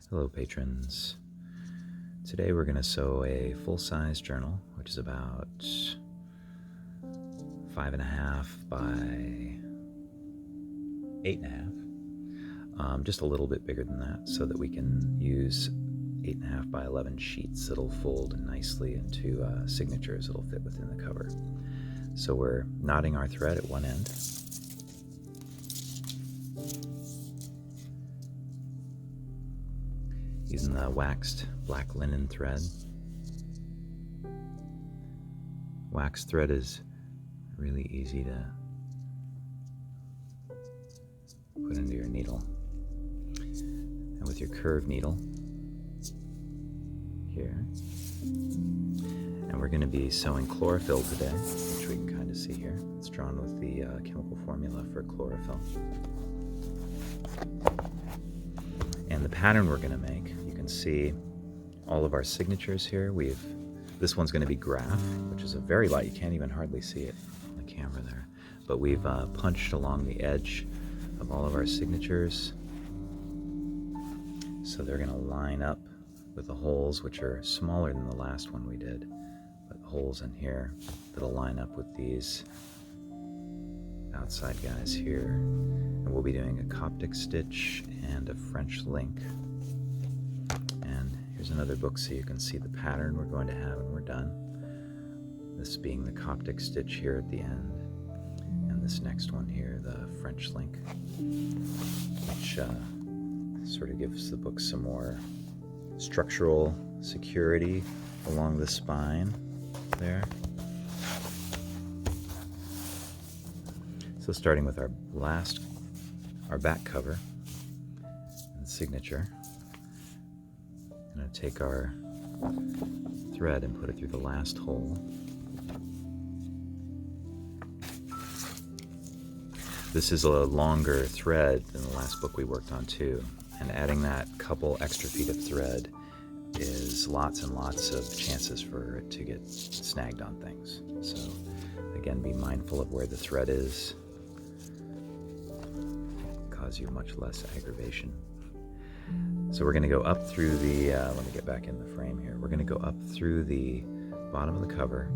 Hello patrons. Today we're going to sew a full-size journal, which is about 5.5 by 8.5. Just a little bit bigger than that so that we can use 8.5 by 11 sheets that'll fold nicely into signatures that'll fit within the cover. So we're knotting our thread at one end. Using the waxed black linen thread. Waxed thread is really easy to put into your needle. And with your curved needle here. And we're going to be sewing chlorophyll today, which we can kind of see here. It's drawn with the chemical formula for chlorophyll. And the pattern we're going to make, you can see all of our signatures here. This one's going to be graph, which is a very light, you can't even hardly see it on the camera there. But we've punched along the edge of all of our signatures. So they're going to line up with the holes, which are smaller than the last one we did. But holes in here that'll line up with these outside guys here. And we'll be doing a Coptic stitch and a French link. And here's another book so you can see the pattern we're going to have when we're done. This being the Coptic stitch here at the end. And this next one here, the French link, which sort of gives the book some more structural security along the spine there. So starting with our back cover and signature, I'm going to take our thread and put it through the last hole. This is a longer thread than the last book we worked on too, and adding that couple extra feet of thread is lots and lots of chances for it to get snagged on things. So again, be mindful of where the thread is. Cause you much less aggravation. So we're going to go up through the, let me get back in the frame here. We're going to go up through the bottom of the cover,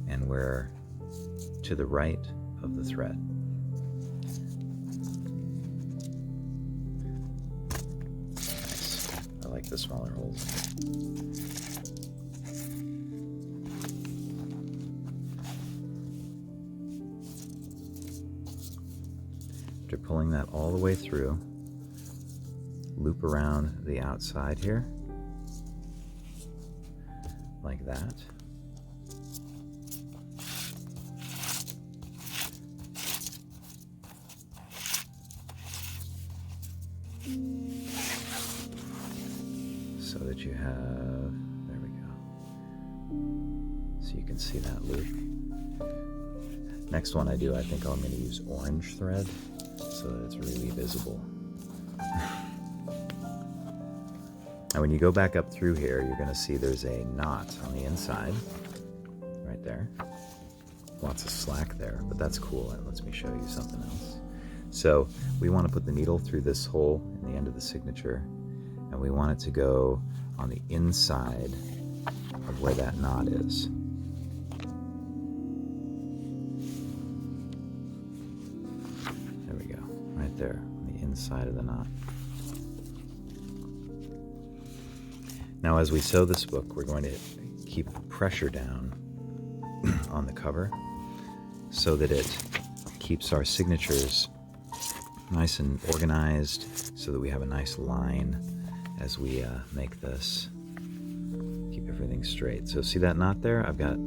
and we're to the right of the thread. Nice. I like the smaller holes. After pulling that all the way through, loop around the outside here, like that. So that you have, there we go. So you can see that loop. Next one I do, I think I'm going to use orange thread, so that it's really visible. And when you go back up through here, you're going to see there's a knot on the inside, right there. Lots of slack there, but that's cool. It lets me show you something else. So we want to put the needle through this hole in the end of the signature, and we want it to go on the inside of where that knot is. There we go, right there, on the inside of the knot. Now as we sew this book, we're going to keep pressure down on the cover so that it keeps our signatures nice and organized, so that we have a nice line as we make this. Keep everything straight. So see that knot there? I've got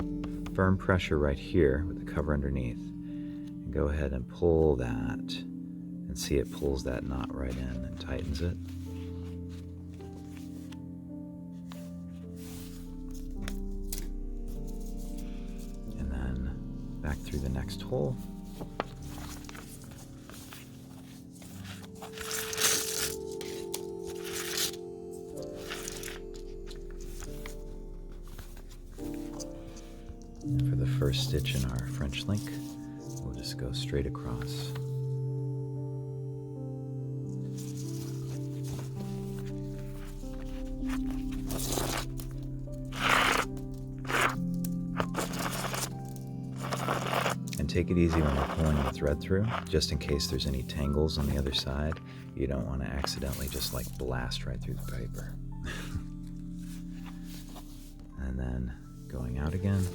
firm pressure right here with the cover underneath. And go ahead and pull that, and see it pulls that knot right in and tightens it. Back through the next hole. And for the first stitch in our French link, we'll just go straight across. And take it easy when you're pulling the thread through, just in case there's any tangles on the other side. You don't want to accidentally just like blast right through the paper. And then going out again.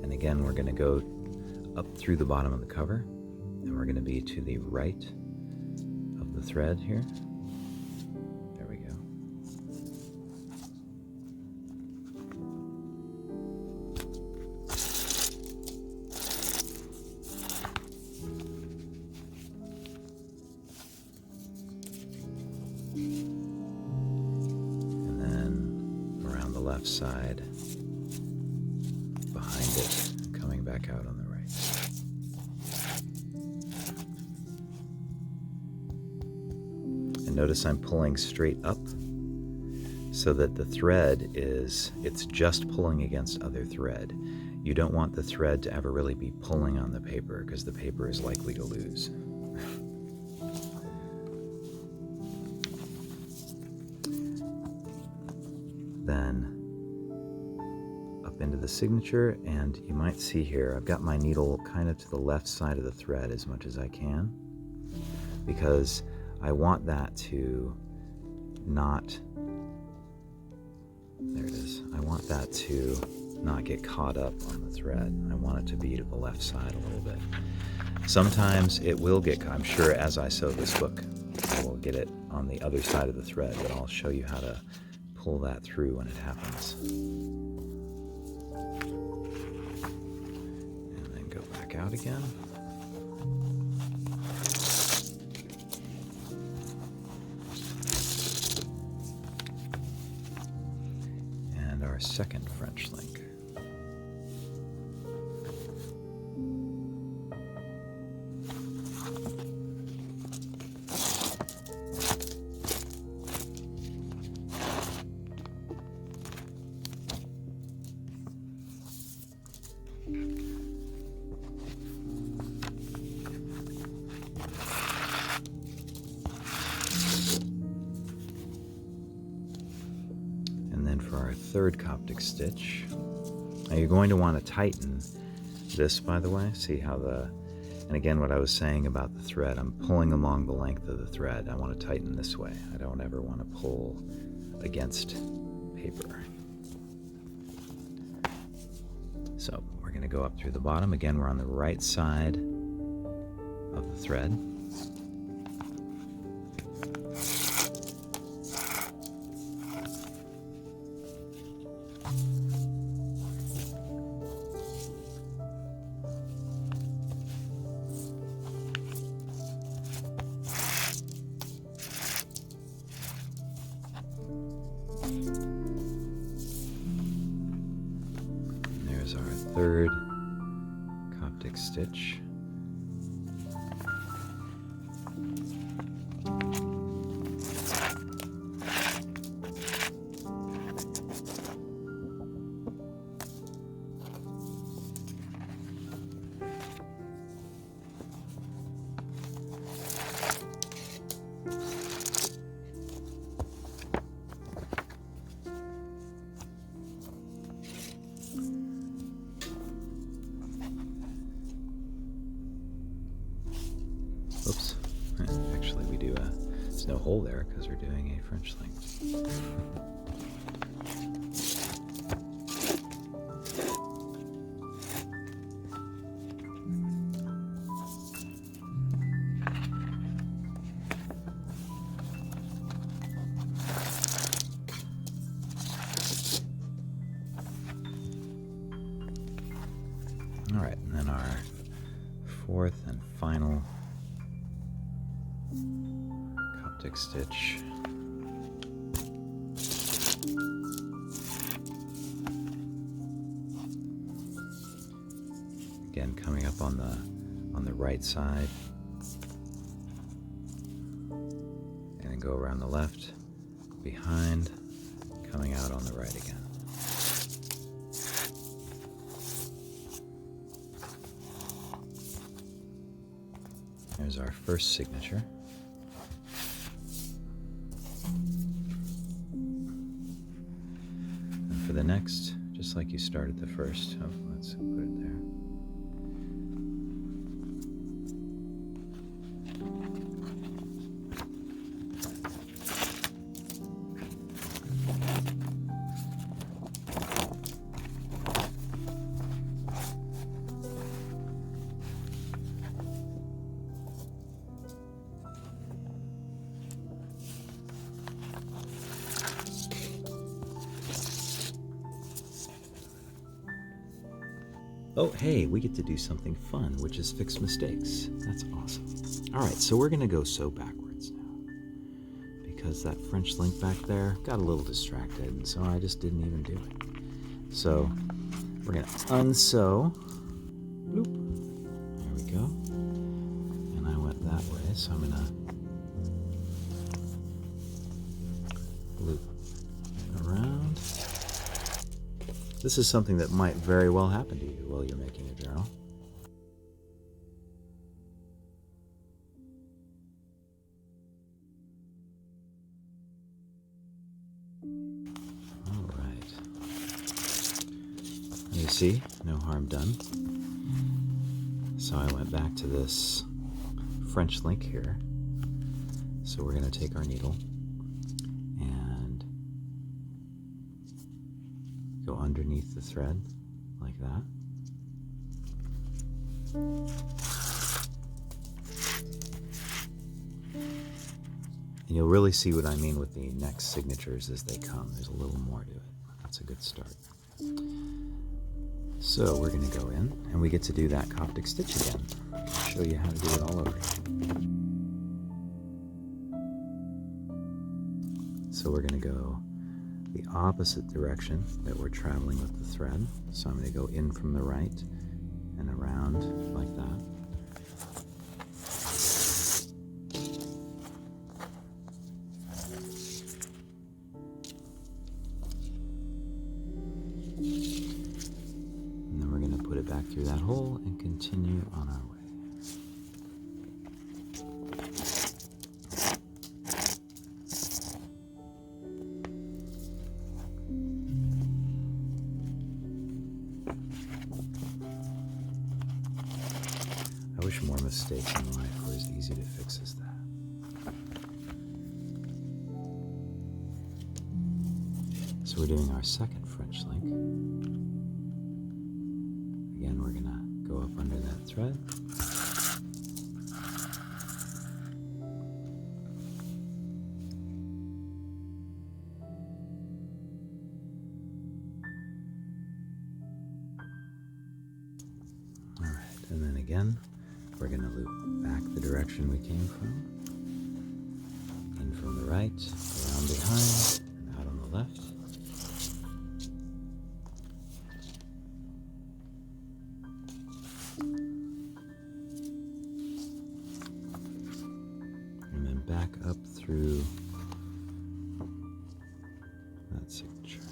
And again, we're going to go up through the bottom of the cover. And we're going to be to the right of the thread here. There we go. And then around the left side, behind it, coming back out on the right. Notice I'm pulling straight up so that the thread it's just pulling against other thread. You don't want the thread to ever really be pulling on the paper because the paper is likely to lose. Then up into the signature, and you might see here I've got my needle kind of to the left side of the thread as much as I can, because I want that to not, there it is, I want that to not get caught up on the thread. I want it to be to the left side a little bit. Sometimes it will get, I'm sure as I sew this book, I will get it on the other side of the thread, but I'll show you how to pull that through when it happens. And then go back out again. Our second French link. For our third Coptic stitch. Now you're going to want to tighten this, by the way. See how and again what I was saying about the thread, I'm pulling along the length of the thread. I want to tighten this way. I don't ever want to pull against paper. So we're going to go up through the bottom. Again, we're on the right side of the thread. There's our third Coptic stitch. Oops, actually we do there's no hole there because we're doing a French link. All right, and then our fourth and final Coptic stitch. Again, coming up on the right side, and then go around the left, behind, coming out on the right again. There's our first signature. And for the next, just like you started the first, oh, let's put it there. Oh, hey, we get to do something fun, which is fix mistakes. That's awesome. All right, so we're going to go sew backwards now, because that French link back there got a little distracted, and so I just didn't even do it. So we're going to unsew. Bloop. There we go. And I went that way, so I'm going to loop around. This is something that might very well happen to you while you're making a journal. All right. You see, no harm done. So I went back to this French link here. So we're going to take our needle and go underneath the thread like that. And you'll really see what I mean with the next signatures as they come. There's a little more to it. That's a good start. So we're going to go in and we get to do that Coptic stitch again. I'll show you how to do it all over again. So we're going to go the opposite direction that we're traveling with the thread. So I'm going to go in from the right and around like that. And then we're going to put it back through that hole and continue on our way. I wish more mistakes in life were as easy to fix as that. So we're doing our second French link. Again, we're going to go up under that thread. All right, and then again, we're going to loop back the direction we came from. In from the right, around behind, and out on the left. And then back up through that signature.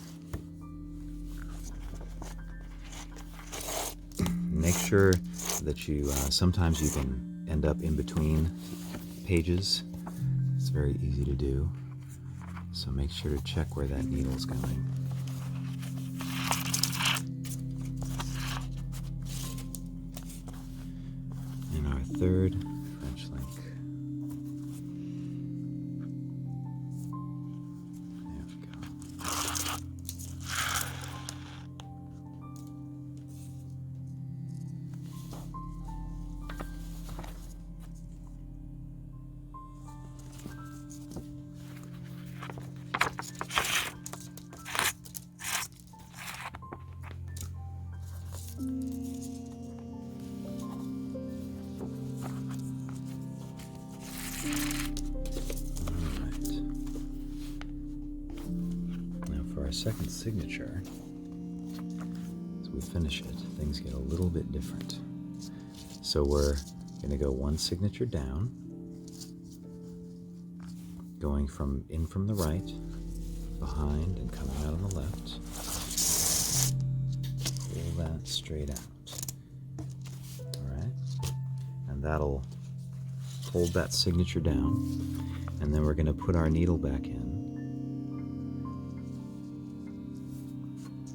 Make sure that you, sometimes you can end up in between pages. It's very easy to do. So make sure to check where that needle's going. And our third French link. There we go. Our second signature, as we finish it, things get a little bit different. So we're going to go one signature down, going in from the right, behind, and coming out on the left. Pull that straight out. All right, and that'll hold that signature down, and then we're going to put our needle back in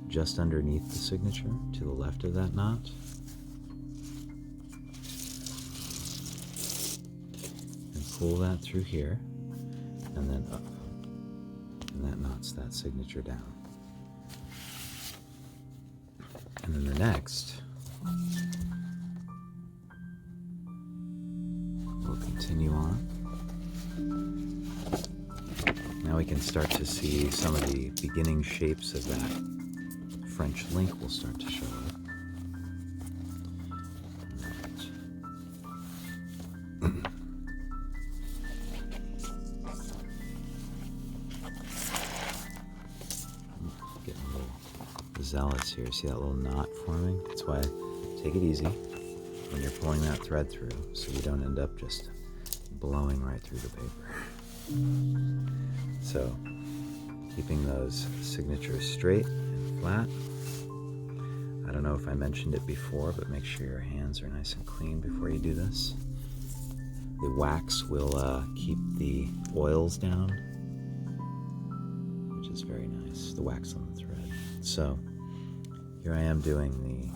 just underneath the signature to the left of that knot. And pull that through here, and then up. And that knots that signature down. And then the next, we'll continue on. Now we can start to see some of the beginning shapes of that French link will start to show up. Getting a little zealous here. See that little knot forming? That's why take it easy when you're pulling that thread through, so you don't end up just blowing right through the paper. So, keeping those signatures straight and flat. I don't know if I mentioned it before, but make sure your hands are nice and clean before you do this. The wax will keep the oils down, which is very nice, the wax on the thread. So, here I am doing the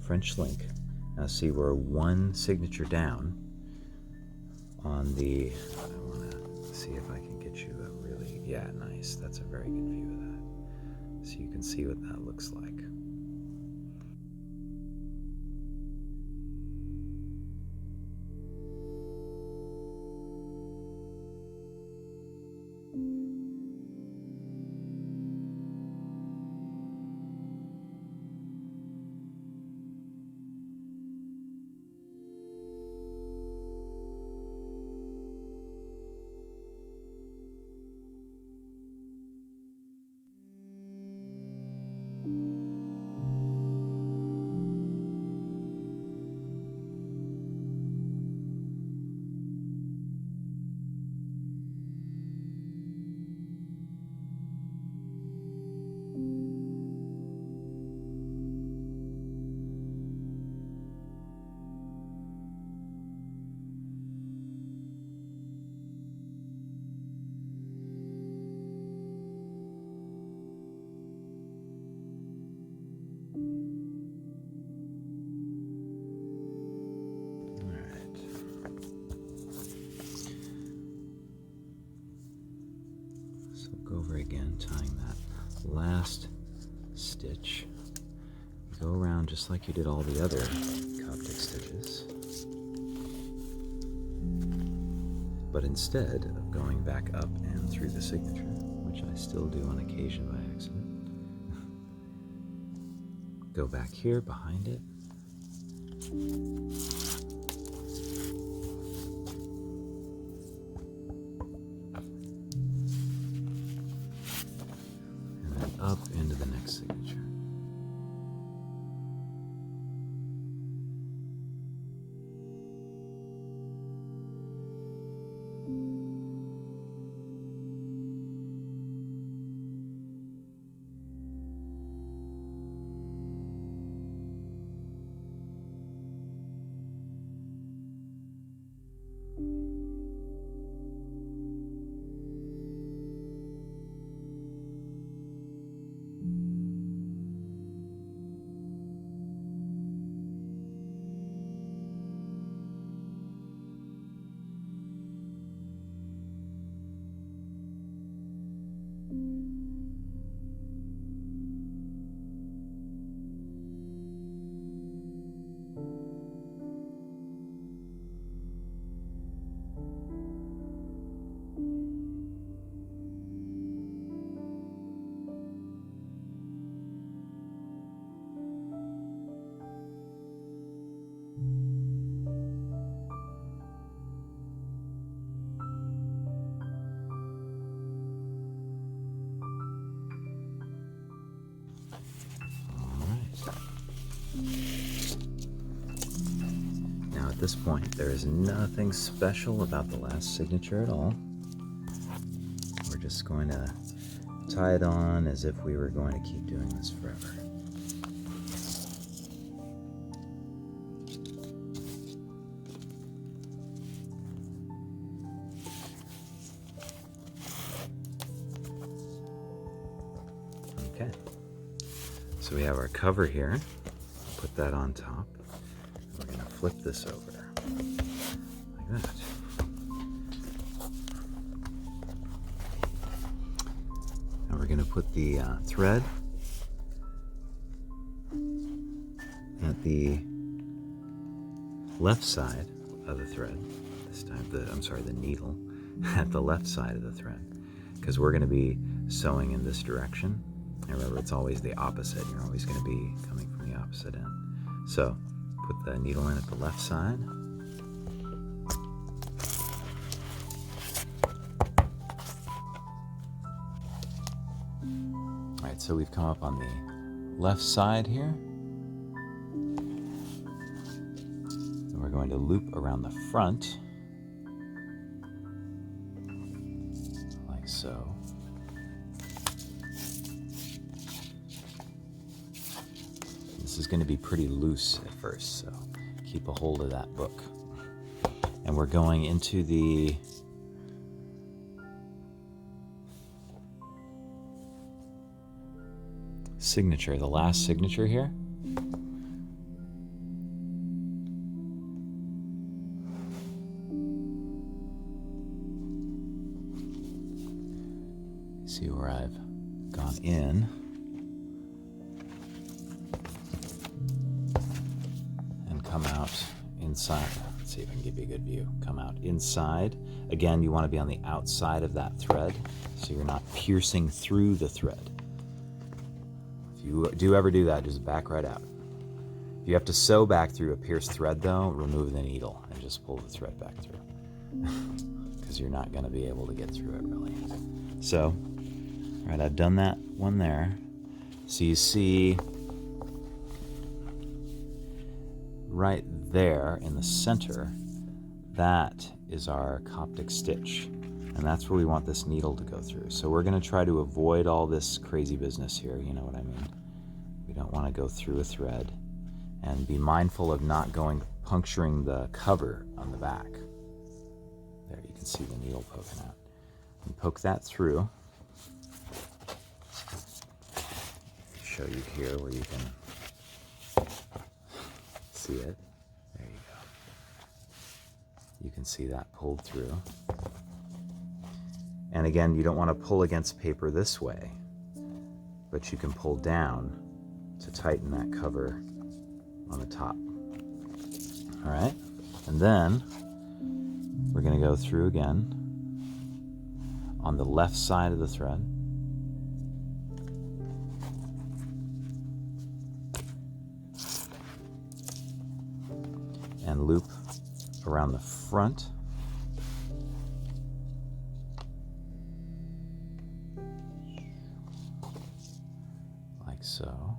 French link. Now see, we're one signature down on the, I want to see if I can get you a really, yeah, nice. That's a very good view of that. So you can see what that looks like. Over again, tying that last stitch. Go around just like you did all the other Coptic stitches, but instead of going back up and through the signature, which I still do on occasion by accident, go back here behind it. Up into the next signature. Now at this point, there is nothing special about the last signature at all. We're just going to tie it on as if we were going to keep doing this forever. Okay, so we have our cover here. Put that on top. We're going to flip this over like that. And we're going to put the thread at the left side of the thread. This time, the needle at the left side of the thread, because we're going to be sewing in this direction. And remember, it's always the opposite. You're always going to be coming from the opposite end. So put the needle in at the left side. All right, so we've come up on the left side here. And we're going to loop around the front, like so. This is going to be pretty loose at first, so keep a hold of that book. And we're going into the signature, the last signature here. See where I've gone in. Come out inside. Let's see if I can give you a good view. Come out inside. Again, you want to be on the outside of that thread, so you're not piercing through the thread. If you do ever do that, just back right out. If you have to sew back through a pierced thread, though, remove the needle and just pull the thread back through, because you're not going to be able to get through it, really. So, all right, I've done that one there. So you see right there in the center, that is our Coptic stitch, and that's where we want this needle to go through. So we're going to try to avoid all this crazy business here, you know what I mean? We don't want to go through a thread, and be mindful of not puncturing the cover on the back. There, you can see the needle poking out. And poke that through. Show you here where you can see it. There you go. You can see that pulled through. And again, you don't want to pull against paper this way, but you can pull down to tighten that cover on the top. All right, and then we're going to go through again on the left side of the thread. And loop around the front. Like so.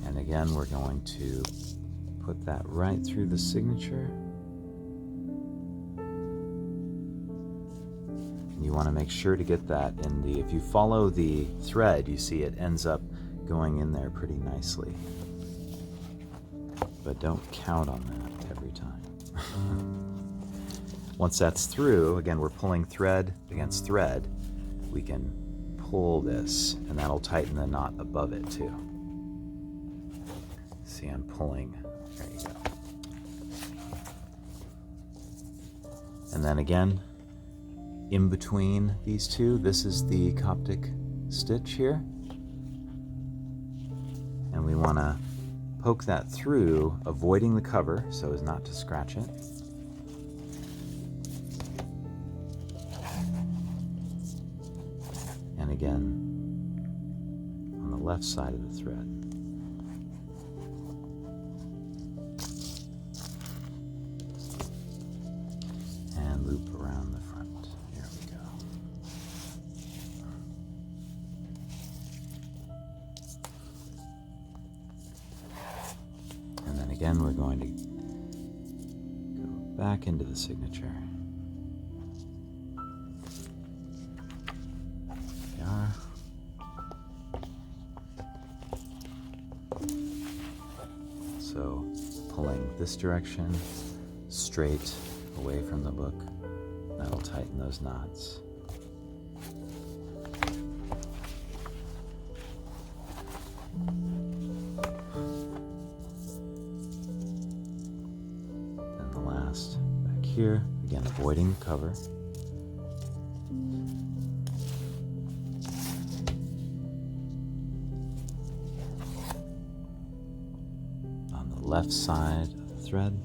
And again, we're going to put that right through the signature. You want to make sure to get that in the, if you follow the thread, you see it ends up going in there pretty nicely. But don't count on that every time. Once that's through, again, we're pulling thread against thread, we can pull this, and that'll tighten the knot above it too. See, I'm pulling, there you go. And then again, in between these two, this is the Coptic stitch here. And we want to poke that through, avoiding the cover so as not to scratch it. And again, on the left side of the thread. And loop around the front. There we go. And then again, we're going to go back into the signature. There we are. So pulling this direction, straight, away from the book. That'll tighten those knots. And the last back here, again avoiding the cover. On the left side of the thread.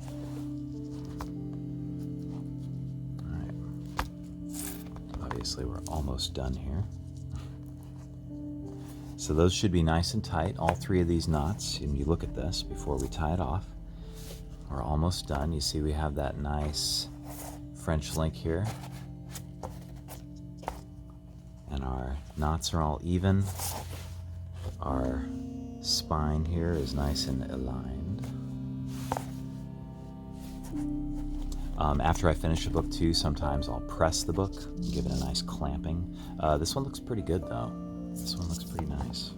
Obviously, we're almost done here. So those should be nice and tight, all three of these knots. And you look at this before we tie it off. We're almost done. You see we have that nice French link here. And our knots are all even. Our spine here is nice and aligned. After I finish a book too, sometimes I'll press the book and give it a nice clamping. This one looks pretty good though. This one looks pretty nice.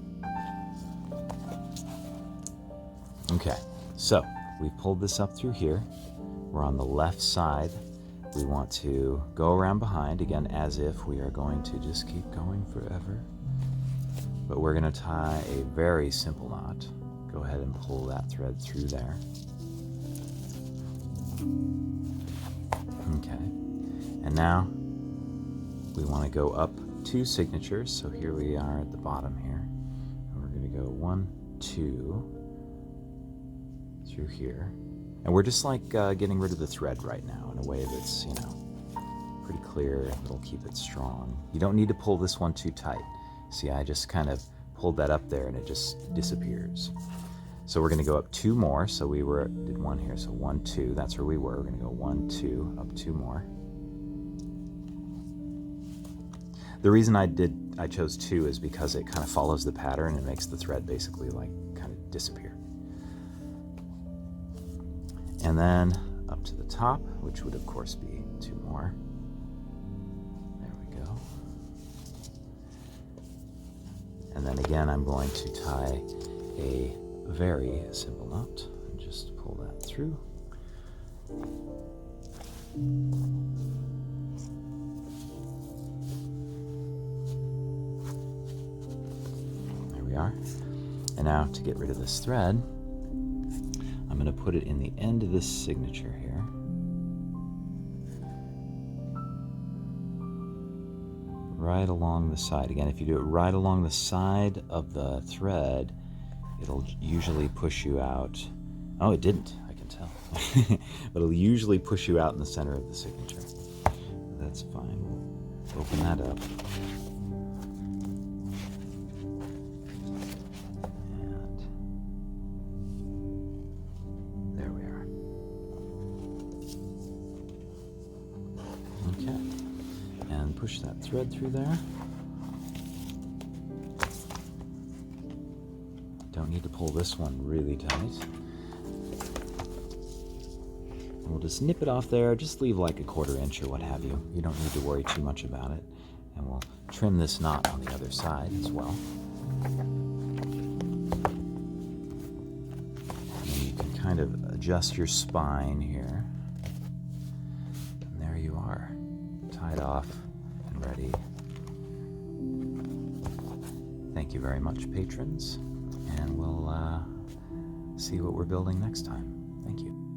Okay, so we've pulled this up through here. We're on the left side. We want to go around behind, again, as if we are going to just keep going forever. But we're going to tie a very simple knot. Go ahead and pull that thread through there. Okay, and now we want to go up 2 signatures. So here we are at the bottom here, and we're going to go 1, 2 through here, and we're just like getting rid of the thread right now in a way that's, you know, pretty clear. It'll keep it strong. You don't need to pull this one too tight. See, I just kind of pulled that up there and it just disappears. So we're going to go up 2 more. So we did 1 here, so 1, 2, that's where we were. We're going to go 1, 2, up 2 more. The reason I chose 2 is because it kind of follows the pattern and makes the thread basically like kind of disappear. And then up to the top, which would of course be 2 more. There we go. And then again, I'm going to tie a very simple knot and just pull that through. There we are. And now to get rid of this thread, I'm going to put it in the end of this signature here. Right along the side. Again, if you do it right along the side of the thread, it'll usually push you out. Oh, it didn't, I can tell. But it'll usually push you out in the center of the signature. That's fine. We'll open that up. And there we are. Okay. And push that thread through there. Don't need to pull this one really tight. And we'll just nip it off there. Just leave like a 1/4 inch or what have you. You don't need to worry too much about it. And we'll trim this knot on the other side as well. And then you can kind of adjust your spine here. And there you are, tied off and ready. Thank you very much, patrons. And we'll see what we're building next time. Thank you.